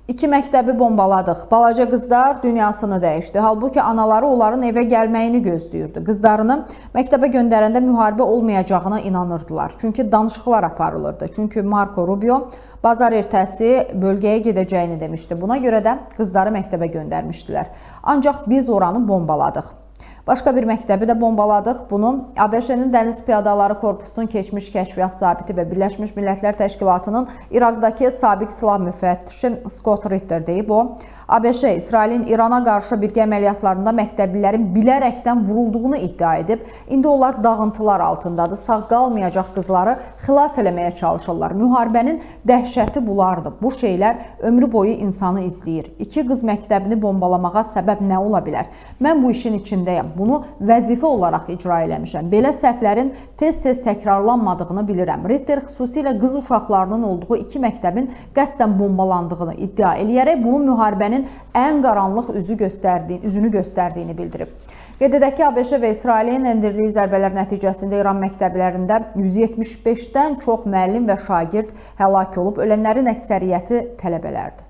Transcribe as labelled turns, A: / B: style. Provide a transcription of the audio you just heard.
A: İki məktəbi bombaladıq. Balaca qızlar dünyasını dəyişdi. Halbuki anaları onların evə gəlməyini gözləyirdi. Qızlarını məktəbə göndərəndə müharibə olmayacağına inanırdılar. Çünki danışıqlar aparılırdı. Çünki Marco Rubio bazar ertəsi bölgəyə gedəcəyini demişdi. Buna görə də qızları məktəbə göndərmişdilər. Ancaq biz oranı bombaladıq. Başqa bir məktəbi də bombaladıq. Bunu ABŞ-nin Dəniz Piyadaları Korpusunun keçmiş kəşfiyyat zabiti və Birləşmiş Millətlər Təşkilatının İraqdakı sabiq silah müfəttişi Scott Ritter deyib. O, ABŞ İsrailin İrana qarşı birgə əməliyyatlarında məktəblilərin bilərəkdən vurulduğunu iddia edib. İndi onlar dağıntılar altındadır. Sağ qalmayacaq qızları xilas eləməyə çalışırlar. Müharibənin dəhşəti bunlardır. Bu şeylər ömrü boyu insanı izləyir. İki qız məktəbini bombalamağa səbəb nə ola bilər? Mən bu işin içindəyəm. Bunu vəzifə olaraq icra eləmişəm. Belə səhvlərin tez-tez təkrarlanmadığını bilirəm. Ritter xüsusilə qız uşaqlarının olduğu iki məktəbin qəsdən bombalandığını iddia eləyərək bunu müharibənin ən qaranlıq üzünü göstərdiyini bildirib. Qeyd edək ki, ABŞ və İsrailin endirdiyi zərbələr nəticəsində İran məktəblərində 175-dən çox müəllim və şagird həlak olub. Ölənlərin əksəriyyəti tələbələrdir.